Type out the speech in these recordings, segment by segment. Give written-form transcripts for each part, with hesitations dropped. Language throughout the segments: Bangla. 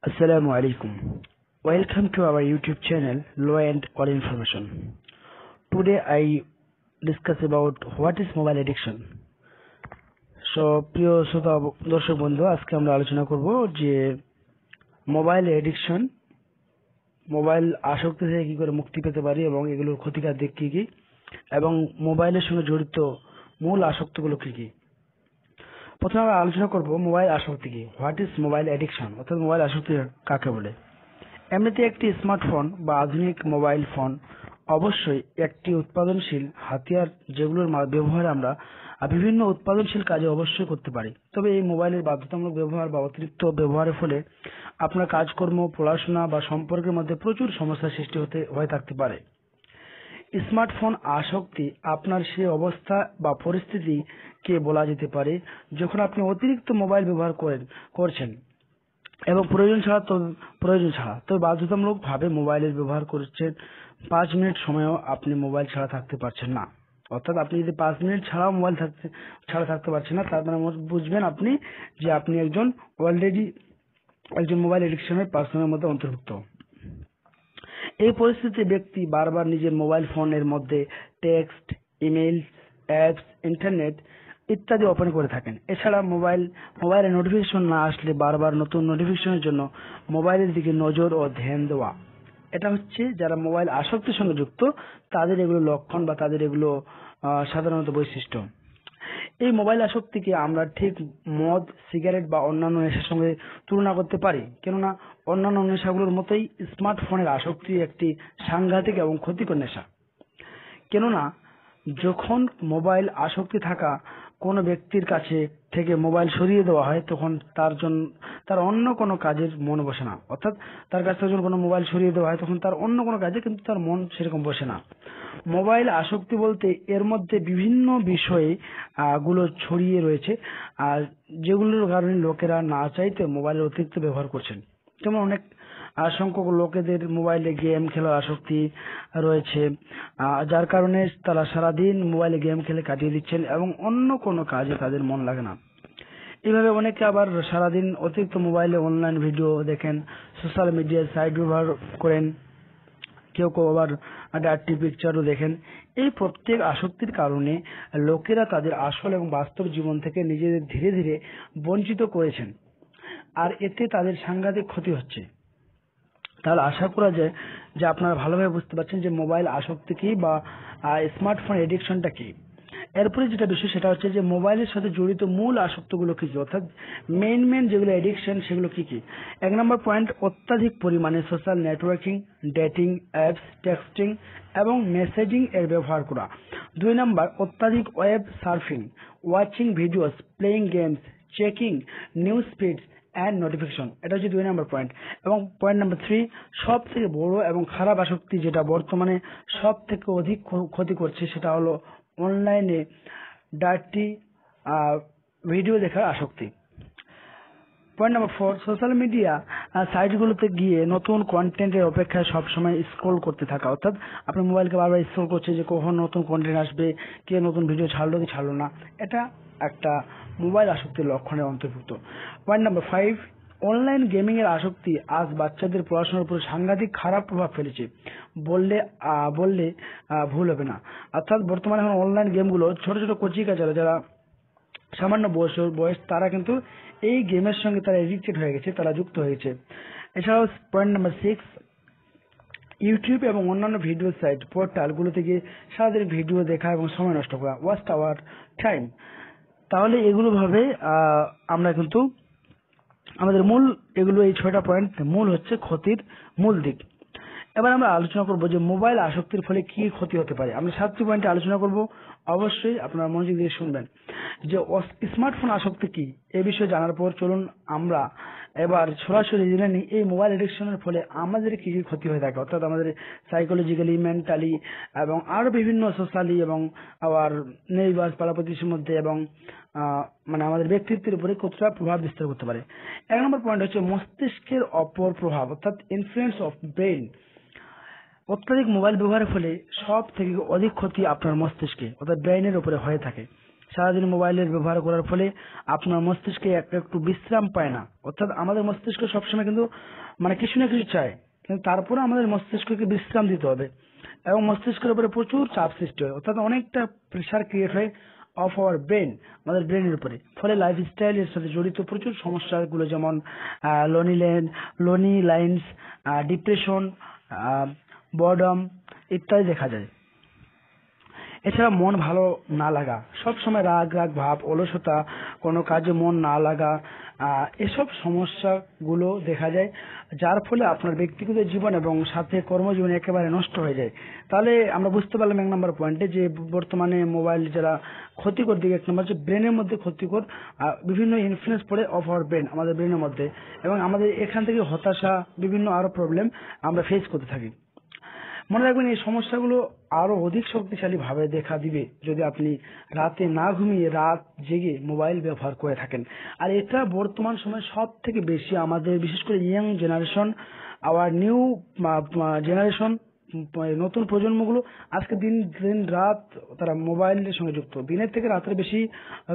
Assalamu alaikum. Welcome to our YouTube channel Law and All Information. Today I discuss about what is mobile addiction. So প্রিয় শ্রোতা দর্শক বন্ধু, আজকে আমরা আলোচনা করব যে মোবাইল এডিকশন, মোবাইল আসক্তি থেকে কি করে মুক্তি পেতে পারি এবং এগুলোর ক্ষতিকার দিক কি কি এবং মোবাইলের সঙ্গে জড়িত মূল আসক্তিগুলো কি কি। প্রথমে আমরা আলোচনা করব মোবাইল আসক্তি কি, হোয়াট ইজ মোবাইল অ্যাডিকশন, অর্থাৎ মোবাইল আসক্তি কাকে বলে। এমনিতে একটি স্মার্টফোন বা আধুনিক মোবাইল ফোন অবশ্যই একটি উৎপাদনশীল হাতিয়ার, যেগুলোর ব্যবহার আমরা বিভিন্ন উৎপাদনশীল কাজে অবশ্যই করতে পারি। তবে এই মোবাইলের বাধ্যতামূলক ব্যবহার বা অতিরিক্ত ব্যবহারের ফলে আপনার কাজকর্ম, পড়াশোনা বা সম্পর্কের মধ্যে প্রচুর সমস্যার সৃষ্টি হয়ে থাকতে পারে। স্মার্টফোন আসক্তি আপনার সেই অবস্থা বা পরিস্থিতিকে বলা যেতে পারে যখন আপনি অতিরিক্ত মোবাইল ব্যবহার করছেন এবং প্রয়োজন ছাড়া তো বাধ্যতামূলকভাবে মোবাইলের ব্যবহার করছেন। 5 মিনিট সময়ও আপনি মোবাইল ছাড়া থাকতে পারছেন না। অর্থাৎ আপনি যদি 5 মিনিট ছাড়াও মোবাইল ছাড়া থাকতে পারছেন না, তার মানে বুঝবেন আপনি যে আপনি অলরেডি একজন মোবাইল এডিকশনের পার্সনের মধ্যে অন্তর্ভুক্ত। এই পরিস্থিতিতে ব্যক্তি বারবার নিজের মোবাইল ফোনের মধ্যে টেক্সট, ইমেইল, অ্যাপস, ইন্টারনেট ইত্যাদি ওপেন করে থাকেন। এছাড়া মোবাইলে নোটিফিকেশন না আসলে বারবার নতুন নোটিফিকেশনের জন্য মোবাইলের দিকে নজর ও ধ্যান দেওয়া। এটা হচ্ছে যারা মোবাইল আসক্তির সঙ্গে যুক্ত তাদের এগুলো লক্ষণ বা তাদের এগুলো সাধারণত বৈশিষ্ট্য। এই মোবাইল আসক্তিকে আমরা ঠিক মদ, সিগারেট বা অন্যান্য নেশার সঙ্গে তুলনা করতে পারি, কেননা অন্যান্য নেশাগুলোর মতোই স্মার্টফোনের আসক্তি একটি সাংঘাতিক এবং ক্ষতিকর নেশা। কেননা যখন মোবাইল আসক্তি থাকা কোনো ব্যক্তির কাছে থেকে মোবাইল সরিয়ে দেওয়া হয়, তখন তার অন্য কোনো কাজের মন বসে না। অর্থাৎ তার কাছ থেকে যখন কোনো মোবাইল সরিয়ে দেওয়া হয় তখন তার অন্য কোনো কাজে কিন্তু তার মন সেরকম বসে না। মোবাইল আসক্তি বলতে এর মধ্যে বিভিন্ন বিষয়ে গুলো ছড়িয়ে রয়েছে, আর যেগুলোর কারণে লোকেরা না চাইতে মোবাইলের অতিরিক্ত ব্যবহার করছেন। যেমন অনেক সংখ্যক লোকেদের মোবাইলে গেম খেলার আসক্তি রয়েছে, যার কারণে তারা সারাদিন মোবাইলে গেম খেলে কাটিয়ে দিচ্ছেন এবং অন্য কোনো কাজে তাদের মন লাগে না। এইভাবে অনেকে আবার সারাদিন অতিরিক্ত মোবাইলে অনলাইন ভিডিও দেখেন, সোশ্যাল মিডিয়া সাইট ব্যবহার করেন, কেউ আবার ডার্টি পিকচারও দেখেন। এই প্রত্যেক আসক্তির কারণে লোকেরা তাদের আসল এবং বাস্তব জীবন থেকে নিজেদের ধীরে ধীরে বঞ্চিত করেছেন, আর এতে তাদের সাংঘাতিক ক্ষতি হচ্ছে। তাহলে আশা করা যায় যে আপনারা ভালোভাবে বুঝতে পারছেন যে মোবাইল আসক্তি কি বা স্মার্টফোন এডিকশনটা কি। এরপরে যেটা বিষয় সেটা হচ্ছে যে মোবাইলের সাথে জড়িত মূল আসক্তিগুলো কি কি, অর্থাৎ মেইন যেগুলো এডিকশন সেগুলো কি কি। 1 নম্বর পয়েন্ট, অত্যাধিক পরিমাণে social networking, dating apps, texting এবং মেসেজিং এর ব্যবহার করা। 2 নম্বর, অত্যাধিক web surfing, watching videos, playing games, checking news feeds and notification. এটা হচ্ছে 2 নম্বর পয়েন্ট। এবং পয়েন্ট নাম্বার 3, সব থেকে বড় এবং খারাপ আসক্তি যেটা বর্তমানে সব থেকে অধিক ক্ষতি করছে, সেটা হলো অনলাইনে ডার্টি ভিডিও দেখার আসক্তি। পয়েন্ট নাম্বার 4, সোশ্যাল মিডিয়া সাইটগুলোতে গিয়ে নতুন কন্টেন্টের অপেক্ষায় সবসময় স্ক্রল করতে থাকা। অর্থাৎ আপনি মোবাইলকে বারবার স্ক্রল করছে যে কখন নতুন কন্টেন্ট আসবে, কে নতুন ভিডিও ছাড়লো কি ছাড়লো না। এটা একটা মোবাইল আসক্তির লক্ষণের অন্তর্ভুক্ত। পয়েন্ট নাম্বার 5, অনলাইন গেমিং এর আসক্তি আজ বাচ্চাদের পড়াশোনার উপর সাংঘাতিক খারাপ প্রভাব ফেলেছে বললে ভুল হবে না। অর্থাৎ বর্তমানে এখন অনলাইন গেমগুলো ছোট ছোট কচিকাঁচারা যারা সামান্য বয়স তারা কিন্তু এই গেমের সঙ্গে তারা এডিক্টেড হয়ে গেছে, তারা যুক্ত হয়েছে। এছাড়াও পয়েন্ট নাম্বার 6, ইউটিউব এবং অন্যান্য ভিডিও সাইট পোর্টালগুলোতে গিয়ে সারাদিন ভিডিও দেখা এবং সময় নষ্ট করা, ওয়াস্ট আওয়ার টাইম। তাহলে এগুলো ভাবে আমরা কিন্তু আমাদের এই 6টা পয়েন্ট মূল হচ্ছে ক্ষতির মূল দিক। এবার আমরা আলোচনা করব যে মোবাইল আসক্তির ফলে কি ক্ষতি হতে পারে। আমরা 7টি পয়েন্টে আলোচনা করব, অবশ্যই আপনারা মনোযোগ দিয়ে শুনবেন। যে স্মার্টফোন আসক্তি কি এ বিষয়ে জানার পর চলুন আমরা এবার সরাসরি জেনে নিই এই মোবাইল এডিকশনের ফলে আমাদের কি কি ক্ষতি হয়ে থাকে, অর্থাৎ আমাদের সাইকোলজিক্যালি, মেন্টালি এবং আরো বিভিন্ন সোশ্যালি এবং আবার নেইবার্স পাড়া প্রতিবেশীর মধ্যে এবং মানে আমাদের ব্যক্তিত্বের উপরে কতটা প্রভাব বিস্তার করতে পারে। 1 নম্বর পয়েন্ট হচ্ছে মস্তিষ্কের অপর প্রভাব, অর্থাৎ ইনফ্লুয়েন্স অফ ব্রেইন। অত্যাধিক মোবাইল ব্যবহারের ফলে সব থেকে অধিক ক্ষতি আপনার মস্তিষ্কে অর্থাৎ ব্রেইনের উপরে হয়ে থাকে। সারাদিন মোবাইলের ব্যবহার করার ফলে আপনার মস্তিষ্কে একটু বিশ্রাম পায় না। অর্থাৎ আমাদের মস্তিষ্ক সবসময় কিন্তু কিছু না কিছু চায়, কিন্তু তারপরে আমাদের মস্তিষ্ককে বিশ্রাম দিতে হবে এবং মস্তিষ্কের উপরে প্রচুর চাপ সৃষ্টি হয়, অর্থাৎ অনেকটা প্রেশার ক্রিয়েট হয় অফ আওয়ার ব্রেন, আমাদের ব্রেনের উপরে। ফলে লাইফস্টাইলের সাথে জড়িত প্রচুর সমস্যাগুলো যেমন লোনি লাইন্স, ডিপ্রেশন, বরডম ইত্যাদি দেখা যায়। এছাড়া মন ভালো না লাগা, সব সময় রাগ রাগ ভাব, অলসতা, কোনো কাজে মন না লাগা, এসব সমস্যাগুলো দেখা যায়, যার ফলে আপনার ব্যক্তিগত জীবন এবং সাথে কর্মজীবন একেবারে নষ্ট হয়ে যায়। তাহলে আমরা বুঝতে পারলাম 1 নম্বর পয়েন্টে যে বর্তমানে মোবাইল যারা ক্ষতিকর দিকে, 1 নম্বর হচ্ছে ব্রেনের মধ্যে ক্ষতিকর, বিভিন্ন ইনফ্লুয়েন্স পড়ে অফ আওয়ার ব্রেন, আমাদের ব্রেনের মধ্যে, এবং আমাদের এখান থেকে হতাশা, বিভিন্ন আরো প্রবলেম আমরা ফেস করতে থাকি। মনে রাখবেন এই সমস্যাগুলো আরো অধিক শক্তিশালী ভাবে দেখা দিবে যদি আপনি রাতে না ঘুমিয়ে রাত জেগে মোবাইল ব্যবহার করে থাকেন। আর এটা বর্তমান সময়ে সব থেকে বেশি আমাদের, বিশেষ করে young generation, our new generation, নতুন প্রজন্মগুলো আজকে দিন দিন রাত তারা মোবাইলের সঙ্গে যুক্ত। দিনের থেকে রাতের বেশি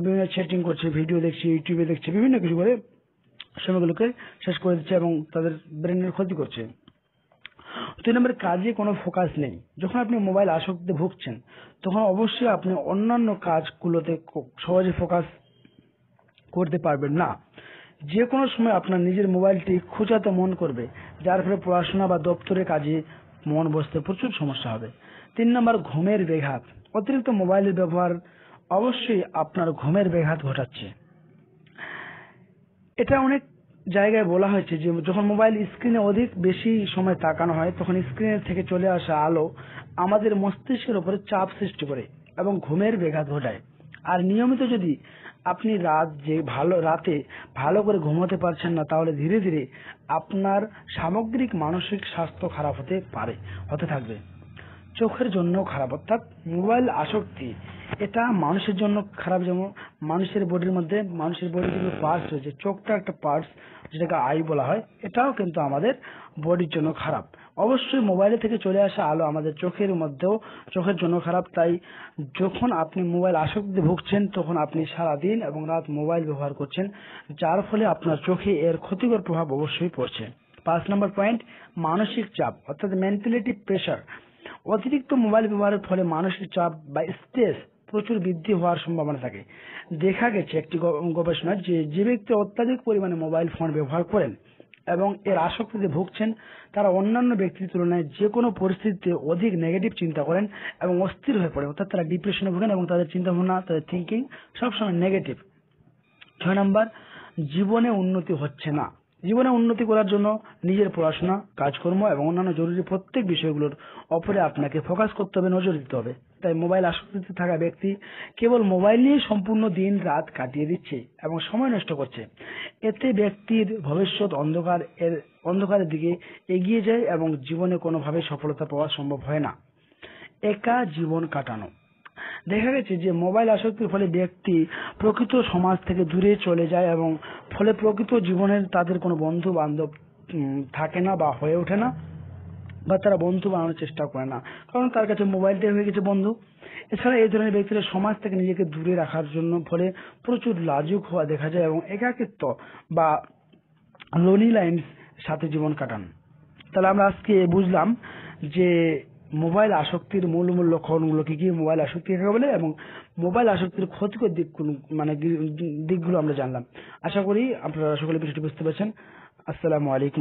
বিভিন্ন চ্যাটিং করছে, ভিডিও দেখছে, ইউটিউবে দেখছে, বিভিন্ন কিছু করে সময়গুলোকে শেষ করে দিচ্ছে এবং তাদের ব্রেনের ক্ষতি করছে। 2 নম্বর, কাজে কোনো ফোকাস নেই। যখন আপনি মোবাইল আসক্তিতে ভুগছেন তখন অবশ্যই আপনি অন্যান্য কাজগুলোতে সহজে ফোকাস করতে পারবেন না। যে কোনো সময় আপনার নিজের মোবাইলটি খোঁজাতে মন করবে, যার ফলে পড়াশোনা বা দপ্তরের কাজে মন বসতে প্রচুর সমস্যা হবে। 3 নম্বর, ঘুমের ব্যাঘাত। অতিরিক্ত মোবাইলের ব্যবহার অবশ্যই আপনার ঘুমের ব্যাঘাত ঘটাচ্ছে। এটা অনেক জায়গায় বলা হয়েছে যে যখন মোবাইল স্ক্রিনে অধিক বেশি সময় তাকানো হয় তখন স্ক্রিনের থেকে চলে আসা আলো আমাদের মস্তিষ্কের উপরে চাপ সৃষ্টি করে এবং ঘুমের ব্যাঘাত ঘটায়। আর নিয়মিত যদি আপনি রাতে ভালো করে ঘুমাতে পারছেন না, তাহলে ধীরে ধীরে আপনার সামগ্রিক মানসিক স্বাস্থ্য খারাপ হতে থাকবে। চোখের জন্য খারাপ, অর্থাৎ মোবাইল আসক্তি এটা মানুষের জন্য খারাপ। যেমন মানুষের বডির কিন্তু পার্টস রয়েছে, চোখটা একটা পার্টস যেটাকে আই বলা হয়, এটাও কিন্তু আমাদের বডির জন্য খারাপ। অবশ্যই মোবাইলে থেকে চলে আসা আলো আমাদের চোখের জন্য খারাপ। তাই যখন আপনি মোবাইল আসক্তিতে ভুগছেন তখন আপনি সারাদিন এবং রাত মোবাইল ব্যবহার করছেন, যার ফলে আপনার চোখে এর ক্ষতিকর প্রভাব অবশ্যই পড়ছে। 5 নম্বর পয়েন্ট, মানসিক চাপ, অর্থাৎ মেন্টালিটি প্রেশার। অতিরিক্ত মোবাইল ব্যবহারের ফলে মানসিক চাপ বা স্ট্রেস প্রচুর বৃদ্ধি হওয়ার সম্ভাবনা থাকে। দেখা গেছে একটি গবেষণায় যে ব্যক্তি অত্যাধিক পরিমাণে মোবাইল ফোন ব্যবহার করেন এবং এর আসক্তিতে ভুগছেন তারা অন্যান্য ব্যক্তির তুলনায় যে কোনো পরিস্থিতিতে অধিক নেগেটিভ চিন্তা করেন এবং অস্থির হয়ে পড়ে, অর্থাৎ তারা ডিপ্রেশনে ভোগেন এবং তাদের চিন্তাভাবনা, তাদের থিঙ্কিং সবসময় নেগেটিভ। 6 নম্বর, জীবনে উন্নতি হচ্ছে না। জীবনে উন্নতি করার জন্য নিজের পড়াশোনা, কাজকর্ম এবং অন্যান্য জরুরি প্রত্যেক বিষয়গুলোর উপরে আপনাকে ফোকাস করতে হবে, নজর দিতে হবে। তাই মোবাইল আসক্তিতে থাকা ব্যক্তি কেবল মোবাইল নিয়ে সম্পূর্ণ দিন রাত কাটিয়ে দিচ্ছে এবং সময় নষ্ট করছে। এতে ব্যক্তির ভবিষ্যৎ অন্ধকারের দিকে এগিয়ে যায় এবং জীবনে কোনোভাবে সফলতা পাওয়া সম্ভব হয় না। একা জীবন কাটানো। দেখা গেছে যে মোবাইল আসক্তির ফলে ব্যক্তি প্রকৃত সমাজ থেকে দূরে চলে যায় এবং ফলে প্রকৃত জীবনের তাদের কোনো বন্ধু বান্ধব থাকে না বা হয়ে ওঠে না, বা তারা বন্ধু বানানোর চেষ্টা করে না, কারণ তার কাছে মোবাইলটাই হয়ে গেছে বন্ধু। এছাড়া এই ধরনের ব্যক্তিরা সমাজ থেকে নিজেকে দূরে রাখার জন্য ফলে প্রচুর লাজুক হওয়া দেখা যায় এবং একাকিত্ব বা লোনি লাইন্স সাথে জীবন কাটান। তাহলে আমরা আজকে বুঝলাম যে মোবাইল আসক্তির মূল লক্ষণগুলো কি, মোবাইল আসক্তি কাকে বলে এবং মোবাইল আসক্তির ক্ষতিকর দিকগুলো আমরা জানলাম। আশা করি আপনারা সকলে বিষয়টি বুঝতে পেরেছেন। আসসালামু আলাইকুম।